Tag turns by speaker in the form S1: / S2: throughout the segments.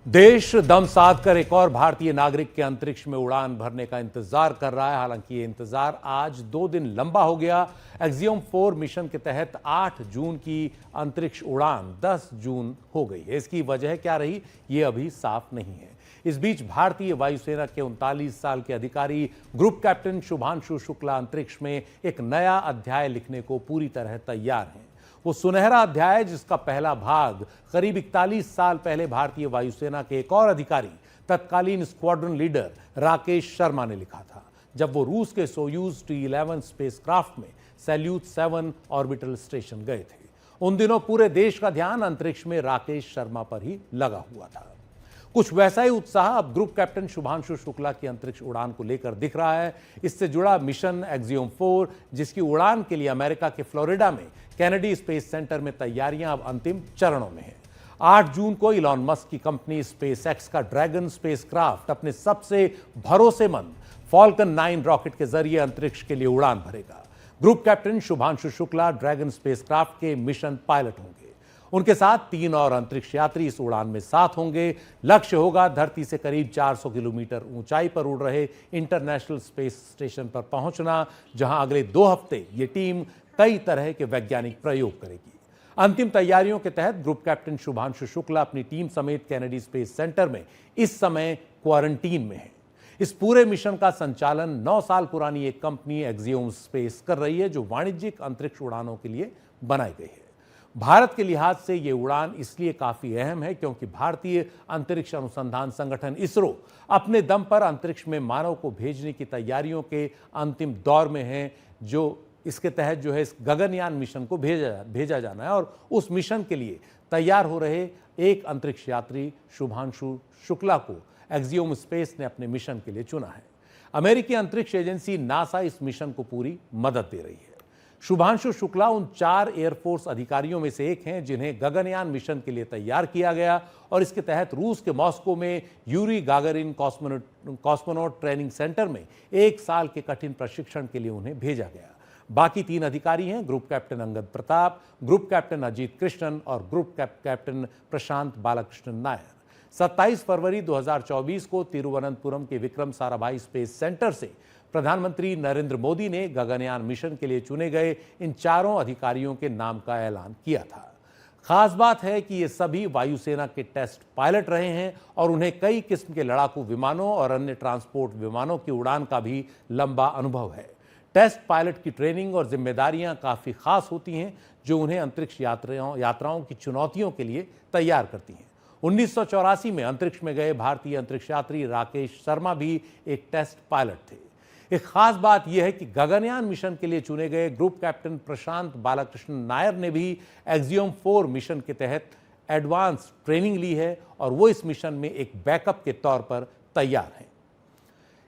S1: देश दम साध कर एक और भारतीय नागरिक के अंतरिक्ष में उड़ान भरने का इंतजार कर रहा है। हालांकि ये इंतजार आज 2 दिन लंबा हो गया। एक्सियम 4 मिशन के तहत 8 जून की अंतरिक्ष उड़ान 10 जून हो गई है। इसकी वजह क्या रही, ये अभी साफ नहीं है। इस बीच भारतीय वायुसेना के 39 साल के अधिकारी ग्रुप कैप्टन शुभांशु शुक्ला अंतरिक्ष में एक नया अध्याय लिखने को पूरी तरह तैयार हैं। वो सुनहरा अध्याय जिसका पहला भाग करीब 41 साल पहले भारतीय वायुसेना के एक और अधिकारी, तत्कालीन स्क्वाड्रन लीडर राकेश शर्मा ने लिखा था, जब वो रूस के सोयूज T-11 स्पेसक्राफ्ट में सैल्यूट 7 ऑर्बिटल स्टेशन गए थे। उन दिनों पूरे देश का ध्यान अंतरिक्ष में राकेश शर्मा पर ही लगा हुआ था। कुछ वैसा ही उत्साह अब ग्रुप कैप्टन शुभांशु शुक्ला की अंतरिक्ष उड़ान को लेकर दिख रहा है। इससे जुड़ा मिशन एक्सियम 4, जिसकी उड़ान के लिए अमेरिका के फ्लोरिडा में कैनेडी स्पेस सेंटर में तैयारियां अब अंतिम चरणों में हैं। 8 जून को इलॉन मस्क की कंपनी स्पेसएक्स का ड्रैगन स्पेसक्राफ्ट अपने सबसे भरोसेमंद फॉल्कन 9 रॉकेट के जरिए अंतरिक्ष के लिए उड़ान भरेगा। Group captain Shubhanshu Shukla dragon spacecraft के मिशन पायलट होंगे। उनके साथ 3 और अंतरिक्ष यात्री इस उड़ान में साथ होंगे। लक्ष्य होगा धरती से करीब 400 किलोमीटर ऊंचाई पर उड़ रहे इंटरनेशनल स्पेस स्टेशन पर पहुंचना, जहां अगले 2 हफ्ते ये टीम कई तरह के वैज्ञानिक प्रयोग करेगी। अंतिम तैयारियों के तहत ग्रुप कैप्टन शुभांशु शुक्ला अपनी टीम समेत कैनेडी स्पेस सेंटर में इस समय क्वारंटीन में है। इस पूरे मिशन का संचालन 9 साल पुरानी एक कंपनी एक्सियोम स्पेस कर रही है, जो वाणिज्यिक अंतरिक्ष उड़ानों के लिए बनाई गई है। भारत के लिहाज से ये उड़ान इसलिए काफी अहम है क्योंकि भारतीय अंतरिक्ष अनुसंधान संगठन इसरो अपने दम पर अंतरिक्ष में मानव को भेजने की तैयारियों के अंतिम दौर में है। जो इसके तहत जो है इस गगनयान मिशन को भेजा जाना है और उस मिशन के लिए तैयार हो रहे एक अंतरिक्ष यात्री शुभांशु शुक्ला को एक्सियोम स्पेस ने अपने मिशन के लिए चुना है। अमेरिकी अंतरिक्ष एजेंसी नासा इस मिशन को पूरी मदद दे रही है। शुभांशु शुक्ला उन 4 एयरफोर्स अधिकारियों में से एक हैं जिन्हें गगनयान मिशन के लिए तैयार किया गया और इसके तहत रूस के मॉस्को में Yuri Gagarin cosmonaut training centre में 1 साल के कठिन प्रशिक्षण के लिए उन्हें भेजा गया। बाकी 3 अधिकारी हैं group captain Angad Pratap, group captain Ajit Krishnan और ग्रुप कैप्टन प्रशांत बालकृष्णन नायर। 27 फरवरी 2024 को तिरुवनंतपुरम के विक्रम साराभाई स्पेस सेंटर से प्रधानमंत्री नरेंद्र मोदी ने गगनयान मिशन के लिए चुने गए इन 4 अधिकारियों के नाम का ऐलान किया था। खास बात है कि ये सभी वायुसेना के टेस्ट पायलट रहे हैं और उन्हें कई किस्म के लड़ाकू विमानों और अन्य ट्रांसपोर्ट विमानों की उड़ान का भी लंबा अनुभव है। टेस्ट पायलट की ट्रेनिंग और जिम्मेदारियां काफी खास होती हैं, जो उन्हें अंतरिक्ष यात्राओं की चुनौतियों के लिए तैयार करती हैं। 1984 में अंतरिक्ष में गए भारतीय अंतरिक्ष यात्री राकेश शर्मा भी एक टेस्ट पायलट थे। एक खास बात यह है कि गगनयान मिशन के लिए चुने गए ग्रुप कैप्टन प्रशांत बालकृष्णन नायर ने भी एक्सियम 4 मिशन के तहत एडवांस ट्रेनिंग ली है और वो इस मिशन में एक बैकअप के तौर पर तैयार हैं।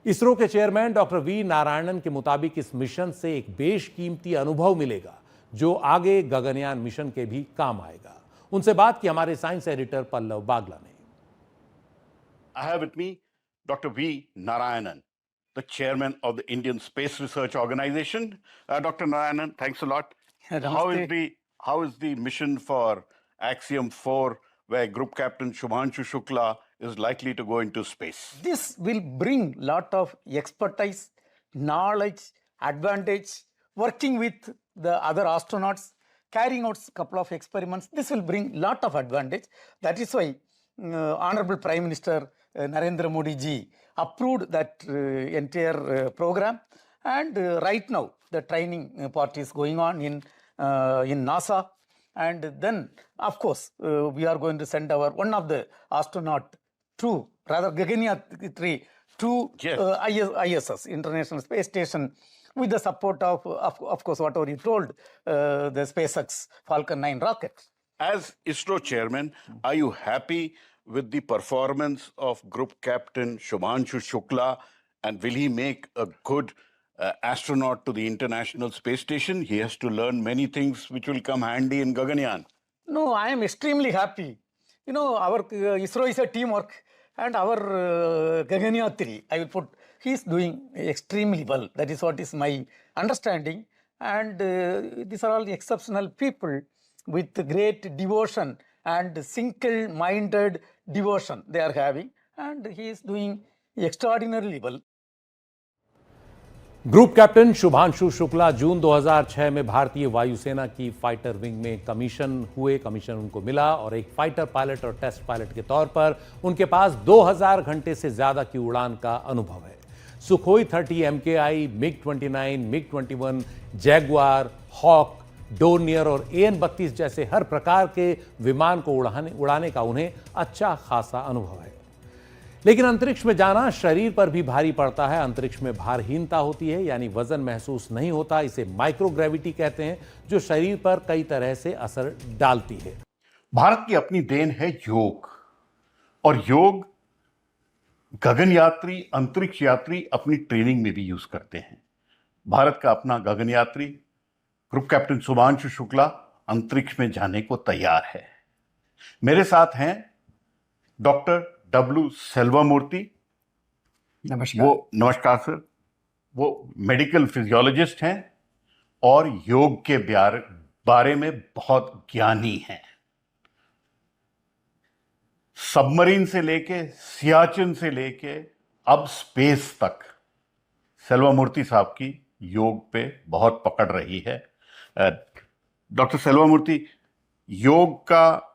S1: इसरो के चेयरमैन डॉक्टर वी नारायणन के मुताबिक इस मिशन से एक बेशकीमती अनुभव मिलेगा, जो आगे गगनयान मिशन के भी काम आएगा। उनसे बात की हमारे साइंस एडिटर पल्लव बागला ने।
S2: I have with me Dr. V. Narayanan, the chairman of the Indian Space Research Organization. Dr. Narayanan, thanks a lot. How is the mission for Axiom 4, where Group Captain Shubhanshu Shukla is likely to go into space?
S3: This will bring lot of expertise, knowledge, advantage, working with the other astronauts, carrying out a couple of experiments. This will bring lot of advantage. That is why Honorable Prime Minister Narendra Modi ji approved that entire program, and right now the training part is going on in NASA, and then of course we are going to send our one of the astronaut to Gaganyaan 3 to ISS, International Space Station, with the support of course whatever you told, the SpaceX Falcon 9 rocket.
S2: As ISRO chairman, are you happy with the performance of Group Captain Shubhanshu Shukla, and will he make a good astronaut to the International Space Station? He has to learn many things which will come handy in Gaganyaan.
S3: No, I am extremely happy. You know, our ISRO is a teamwork, and our Gaganyaan 3, I will put, he is doing extremely well. That is what is my understanding. And these are all exceptional people with great devotion and single-minded devotion they are having, and he is doing extraordinarily well.
S1: Group captain Shubhanshu Shukla जून 2006 में भारतीय वायुसेना की fighter wing में commission उनको मिला और एक फाइटर पायलट और टेस्ट पायलट के तौर पर उनके पास 2000 घंटे से ज्यादा की उड़ान का अनुभव है। Sukhoi 30 MKI, MiG-29, MiG-21, Jaguar, Hawk, Dornier और AN-32 जैसे हर प्रकार के विमान को उड़ाने का उन्हें अच्छा खासा अनुभव है। लेकिन अंतरिक्ष में जाना शरीर पर भी भारी पड़ता है। अंतरिक्ष में भारहीनता होती है, यानी वजन महसूस नहीं होता। इसे माइक्रोग्रेविटी कहते हैं, जो शरीर पर कई तरह से असर डालती है।
S2: भारत की अपनी देन है योग, और योग गगनयात्री, अंतरिक्ष यात्री अपनी ट्रेनिंग में भी यूज करते हैं। भारत का अपना गगनयात्री ग्रुप कैप्टन शुभांशु शुक्ला अंतरिक्ष में जाने को तैयार है। मेरे साथ हैं डॉक्टर W. सेल्वामूर्ति।
S3: नमस्कार।
S2: नमस्कार सर। वो मेडिकल फिजियोलॉजिस्ट हैं और योग के बारे में बहुत ज्ञानी हैं। सबमरीन से लेके सियाचिन से लेके अब स्पेस तक सेल्वामूर्ति साहब की योग पे बहुत पकड़ रही है। डॉक्टर सेल्वामूर्ति, योग का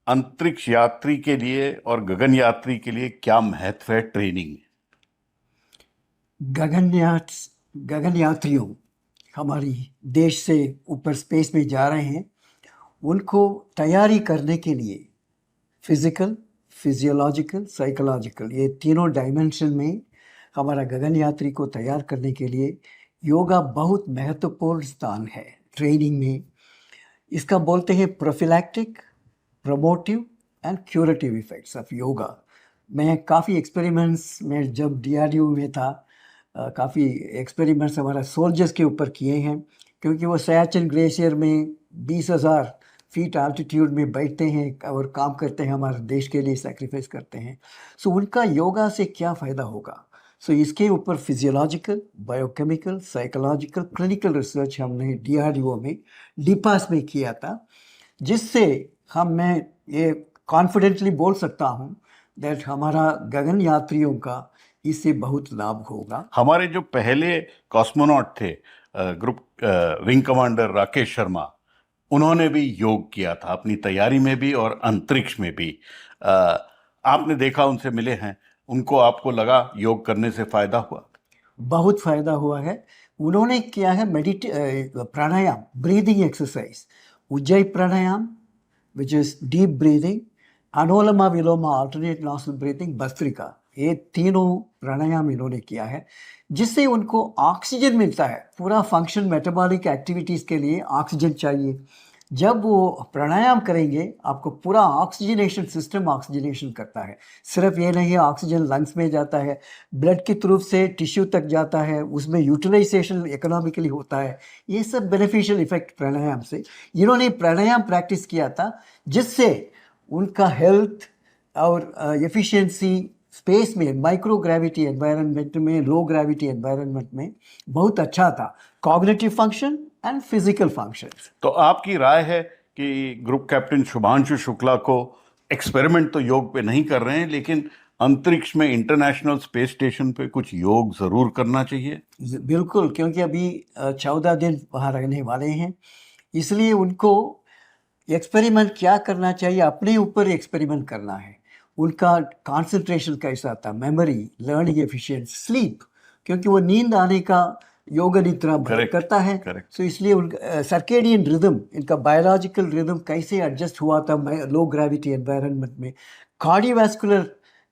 S2: अंतरिक्ष यात्री के लिए और गगन यात्री के लिए क्या महत्व है ट्रेनिंग?
S4: गगन यात्रियों हमारी देश से ऊपर स्पेस में जा रहे हैं, उनको तैयारी करने के लिए फिजिकल, फिजियोलॉजिकल, साइकोलॉजिकल, ये तीनों डायमेंशन में हमारा गगन यात्री को तैयार करने के लिए योगा बहुत महत्वपूर्ण स्थान है ट्रेनिंग में। इसका बोलते हैं prophylactic, promotive and curative effects of yoga. मैं काफ़ी एक्सपेरिमेंट्स में जब DRDO में था, काफ़ी एक्सपेरिमेंट्स हमारा सोल्जर्स के ऊपर किए हैं, क्योंकि वो सियाचिन ग्लेशियर में 20,000 फीट आल्टीट्यूड में बैठते हैं और काम करते हैं, हमारे देश के लिए सैक्रिफाइस करते हैं। सो उनका योगा से क्या फ़ायदा होगा? सो इसके ऊपर physiological, biochemical, psychological, clinical research हमने DRDO में DPAS में किया था, जिससे मैं ये कॉन्फिडेंटली बोल सकता हूँ दैट हमारा गगन यात्रियों का इससे बहुत लाभ होगा।
S2: हमारे जो पहले कॉस्मोनॉट थे, group wing commander Rakesh Sharma, उन्होंने भी योग किया था अपनी तैयारी में भी और अंतरिक्ष में भी। आपने देखा, उनसे मिले हैं, उनको आपको लगा योग करने से फायदा हुआ?
S4: बहुत फायदा हुआ है। उन्होंने किया है pranayama, breathing exercise, Ujjayi pranayama which is deep breathing, Anuloma Viloma alternate nostril breathing, Bhastrika, ये तीनों प्राणायाम इन्होंने किया है, जिससे उनको ऑक्सीजन मिलता है। पूरा फंक्शन मेटाबॉलिक एक्टिविटीज़ के लिए ऑक्सीजन चाहिए। जब वो प्राणायाम करेंगे, आपको पूरा ऑक्सीजनेशन सिस्टम ऑक्सीजनेशन करता है। सिर्फ ये नहीं है ऑक्सीजन लंग्स में जाता है, ब्लड के थ्रू से टिश्यू तक जाता है, उसमें यूटिलाइजेशन इकोनॉमिकली होता है। ये सब बेनिफिशियल इफेक्ट प्राणायाम से। इन्होंने प्राणायाम प्रैक्टिस किया था, जिससे उनका हेल्थ और एफिशिएंसी स्पेस में, माइक्रो ग्रेविटी एनवायरनमेंट में, लो ग्रेविटी एनवायरनमेंट में बहुत अच्छा था। Cognitive function and physical function.
S2: तो आपकी राय है कि ग्रुप कैप्टन शुभांशु शुक्ला को एक्सपेरिमेंट तो योग पे नहीं कर रहे हैं, लेकिन अंतरिक्ष में इंटरनेशनल स्पेस स्टेशन पे कुछ योग जरूर करना चाहिए?
S4: बिल्कुल, क्योंकि अभी 14 दिन वहाँ रहने वाले हैं, इसलिए उनको एक्सपेरिमेंट क्या करना चाहिए, अपने ऊपर एक्सपेरिमेंट करना है। उनका कंसंट्रेशन कैसा था, मेमोरी, लर्निंग एफिशिएंसी, स्लीप, क्योंकि वो नींद आने का योग निद्रा करता है। सो इसलिए उनका सर्केडियन रिदम, इनका बायोलॉजिकल रिदम कैसे एडजस्ट हुआ था लो ग्रेविटी एनवायरनमेंट में, कार्डियोवैस्कुलर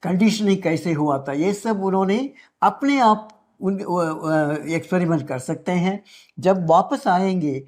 S4: कंडीशनिंग कैसे हुआ था, ये सब उन्होंने अपने आप एक्सपेरिमेंट कर सकते हैं। जब वापस आएंगे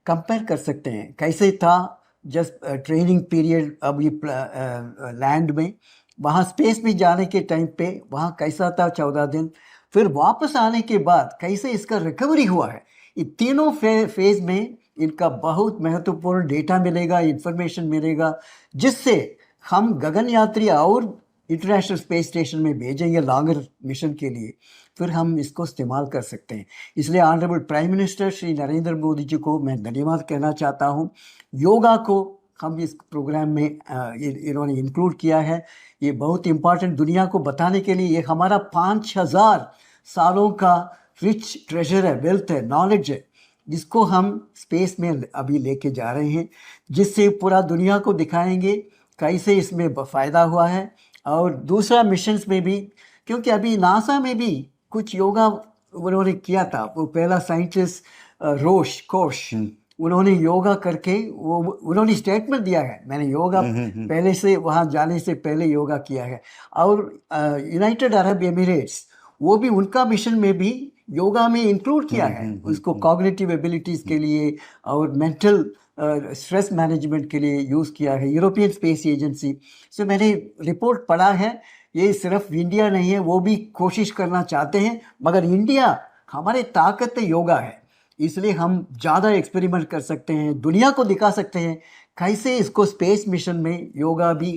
S4: कंपेयर कर सकते हैं कैसे था जस्ट ट्रेनिंग पीरियड अभी लैंड में, वहाँ स्पेस में जाने के टाइम पे वहाँ कैसा था 14 दिन, फिर वापस आने के बाद कैसे इसका रिकवरी हुआ है। ये तीनों फेज में इनका बहुत महत्वपूर्ण डेटा मिलेगा, इंफॉर्मेशन मिलेगा, जिससे हम गगन यात्री और इंटरनेशनल स्पेस स्टेशन में भेजेंगे लॉन्गर मिशन के लिए, फिर हम इसको इस्तेमाल कर सकते हैं। इसलिए honourable prime minister Shri Narendra Modi ji को मैं धन्यवाद कहना चाहता हूँ। योगा को हम इस प्रोग्राम में इन्होंने इंक्लूड किया है। ये बहुत इम्पॉर्टेंट दुनिया को बताने के लिए, ये हमारा 5000 सालों का रिच ट्रेजर है, वेल्थ है, नॉलेज है, जिसको हम स्पेस में अभी लेके जा रहे हैं, जिससे पूरा दुनिया को दिखाएंगे कैसे इसमें फ़ायदा हुआ है। और दूसरा मिशंस में भी, क्योंकि अभी नासा में भी कुछ योगा उन्होंने किया था, वो पहला साइंटिस्ट रोश कोश, उन्होंने योगा करके वो उन्होंने स्टेटमेंट दिया है, मैंने योगा पहले से वहाँ जाने से पहले योगा किया है। और यूनाइटेड अरब एमिरेट्स, वो भी उनका मिशन में भी योगा में इंक्लूड किया है, उसको कॉग्निटिव एबिलिटीज़ के लिए और मेंटल स्ट्रेस मैनेजमेंट के लिए यूज़ किया है, यूरोपियन स्पेस एजेंसी से मैंने रिपोर्ट पढ़ा है। ये सिर्फ इंडिया नहीं है, वो भी कोशिश करना चाहते हैं, मगर इंडिया, हमारे ताकत योगा है, इसलिए हम ज़्यादा एक्सपेरिमेंट कर सकते हैं, दुनिया को दिखा सकते हैं कैसे इसको स्पेस मिशन में योगा भी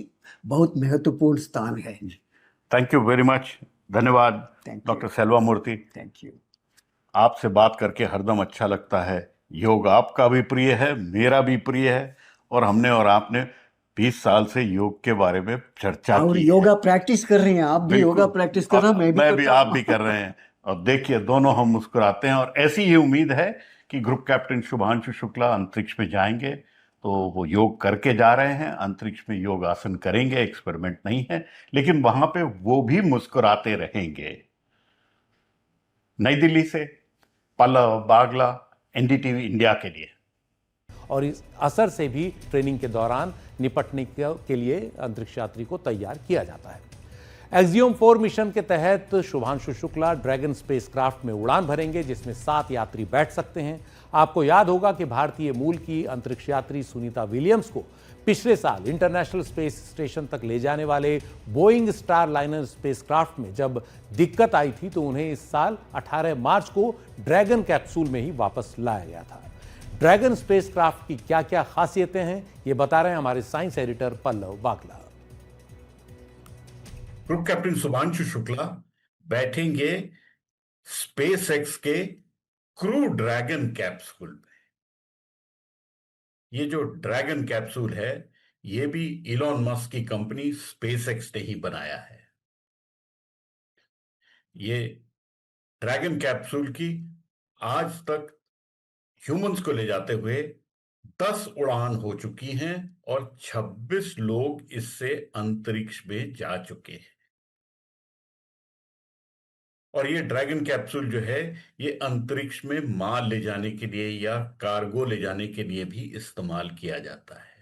S4: बहुत महत्वपूर्ण स्थान है।
S2: थैंक यू वेरी मच, धन्यवाद doctor Selva Murthy.
S4: Thank you.
S2: आपसे बात करके हरदम अच्छा लगता है। योग आपका भी प्रिय है, मेरा भी प्रिय है, और हमने और आपने 20 साल से योग के बारे में चर्चा
S4: और
S2: की
S4: योगा प्रैक्टिस कर रहे हैं, आप भी योगा प्रैक्टिस कर रहे हैं, मैं भी
S2: आप भी कर रहे हैं, और देखिए दोनों हम मुस्कुराते हैं। और ऐसी ही उम्मीद है कि ग्रुप कैप्टन शुभांशु शुक्ला अंतरिक्ष में जाएंगे तो वो योग करके जा रहे हैं, अंतरिक्ष में योग आसन करेंगे, एक्सपेरिमेंट नहीं है, लेकिन वहां पे वो भी मुस्कुराते रहेंगे। नई दिल्ली से पल्लव बागला, एनडीटीवी इंडिया के लिए।
S1: और इस असर से भी ट्रेनिंग के दौरान निपटने के लिए अंतरिक्ष यात्री को तैयार किया जाता है। एक्सियोम 4 मिशन के तहत शुभांशु शुक्ला ड्रैगन स्पेसक्राफ्ट में उड़ान भरेंगे, जिसमें 7 यात्री बैठ सकते हैं। आपको याद होगा कि भारतीय मूल की अंतरिक्ष यात्री सुनीता विलियम्स को पिछले साल इंटरनेशनल स्पेस स्टेशन तक ले जाने वाले बोइंग स्टारलाइनर स्पेसक्राफ्ट में जब दिक्कत आई थी, तो उन्हें इस साल 18 मार्च को ड्रैगन कैप्सूल में ही वापस लाया गया था। ड्रैगन स्पेसक्राफ्ट की क्या क्या खासियतें हैं, ये बता रहे हैं हमारे साइंस एडिटर पल्लव बागला।
S2: ग्रुप कैप्टन शुभांशु शुक्ला बैठेंगे स्पेस एक्स के क्रू ड्रैगन कैप्सूल में। ये जो ड्रैगन कैप्सूल है, ये भी इलॉन मस्क की कंपनी स्पेस एक्स ने ही बनाया है। ये ड्रैगन कैप्सूल की आज तक ह्यूमंस को ले जाते हुए 10 उड़ान हो चुकी हैं और 26 लोग इससे अंतरिक्ष में जा चुके हैं। और ये ड्रैगन कैप्सूल जो है, ये अंतरिक्ष में माल ले जाने के लिए या कार्गो ले जाने के लिए भी इस्तेमाल किया जाता है।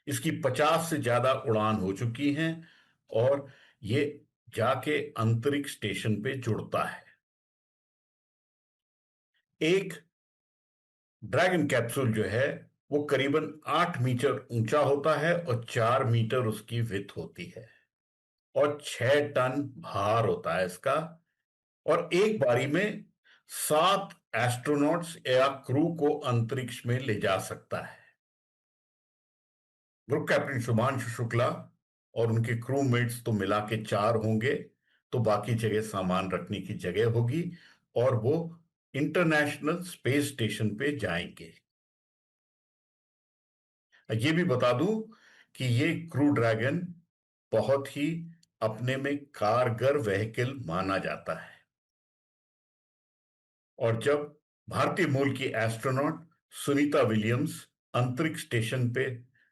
S2: इसकी 50 से ज्यादा उड़ान हो चुकी हैं और ये जाके अंतरिक्ष स्टेशन पे जुड़ता है। एक ड्रैगन कैप्सूल जो है वो करीबन 8 मीटर ऊंचा होता है और 4 मीटर उसकी विड्थ होती है और 6 टन भार होता है इसका। और एक बारी में 7 एस्ट्रोनॉट्स या क्रू को अंतरिक्ष में ले जा सकता है। ग्रुप कैप्टन शुभांशु शुक्ला और उनके क्रू मेट्स तो मिला के 4 होंगे, तो बाकी जगह सामान रखने की जगह होगी और वो इंटरनेशनल स्पेस स्टेशन पे जाएंगे। ये भी बता दूं कि ये क्रू ड्रैगन बहुत ही अपने में कारगर व्हीकल माना जाता है। और जब भारतीय मूल की एस्ट्रोनॉट सुनीता विलियम्स अंतरिक्ष स्टेशन पे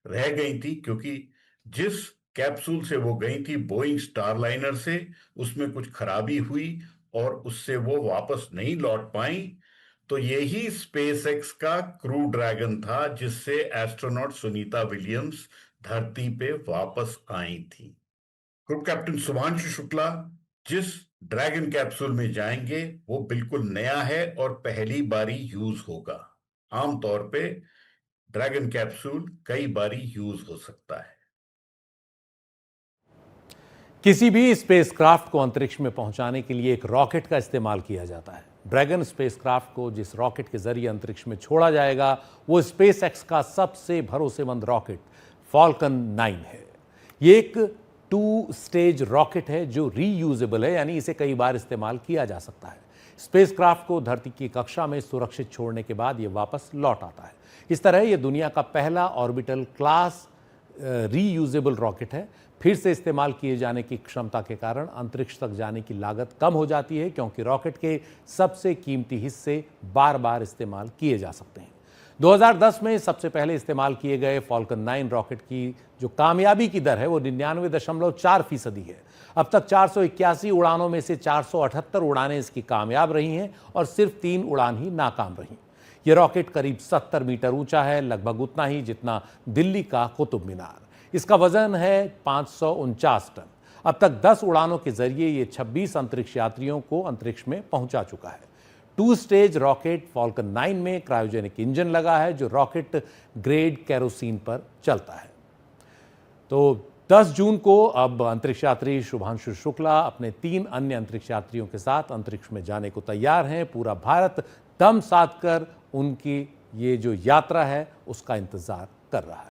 S2: रह गई थी, क्योंकि जिस कैप्सूल से वो गई थी बोइंग स्टारलाइनर से, उसमें कुछ खराबी हुई और उससे वो वापस नहीं लौट पाई, तो यही स्पेसएक्स का क्रू ड्रैगन था जिससे एस्ट्रोनॉट सुनीता विलियम्स धरती पे वापस आई थी। ग्रुप कैप्टन शुभांशु शुक्ला जिस ड्रैगन कैप्सूल में जाएंगे वो बिल्कुल नया है और पहली बारी यूज होगा। आमतौर पे ड्रैगन कैप्सूल कई बारी यूज हो सकता है।
S1: किसी भी स्पेसक्राफ्ट को अंतरिक्ष में पहुंचाने के लिए एक रॉकेट का इस्तेमाल किया जाता है। ड्रैगन स्पेसक्राफ्ट को जिस रॉकेट के जरिए अंतरिक्ष में छोड़ा जाएगा वो स्पेसएक्स का सबसे भरोसेमंद रॉकेट फॉल्कन 9 है। ये एक 2 स्टेज रॉकेट है जो रीयूजेबल है, यानी इसे कई बार इस्तेमाल किया जा सकता है। स्पेसक्राफ्ट को धरती की कक्षा में सुरक्षित छोड़ने के बाद ये वापस लौट आता है। इस तरह ये दुनिया का पहला ऑर्बिटल क्लास रीयूजेबल रॉकेट है। फिर से इस्तेमाल किए जाने की क्षमता के कारण अंतरिक्ष तक जाने की लागत कम हो जाती है, क्योंकि रॉकेट के सबसे कीमती हिस्से बार बार इस्तेमाल किए जा सकते हैं। 2010 में सबसे पहले इस्तेमाल किए गए फॉल्कन 9 रॉकेट की जो कामयाबी की दर है वो 99.4% है। अब तक 481 उड़ानों में से 478 उड़ानें इसकी कामयाब रही हैं और सिर्फ 3 उड़ान ही नाकाम रही। यह रॉकेट करीब 70 मीटर ऊंचा है, लगभग उतना ही जितना दिल्ली का कुतुब मीनार। इसका वजन है 549 टन। अब तक 10 उड़ानों के जरिए ये 26 अंतरिक्ष यात्रियों को अंतरिक्ष में पहुंचा चुका है। 2 स्टेज रॉकेट फॉल्कन 9 में क्रायोजेनिक इंजन लगा है जो रॉकेट ग्रेड केरोसिन पर चलता है। तो 10 जून को अब अंतरिक्ष यात्री शुभांशु शुक्ला अपने 3 अन्य अंतरिक्ष यात्रियों के साथ अंतरिक्ष में जाने को तैयार हैं। पूरा भारत दम साध कर उनकी ये जो यात्रा है उसका इंतजार कर रहा है।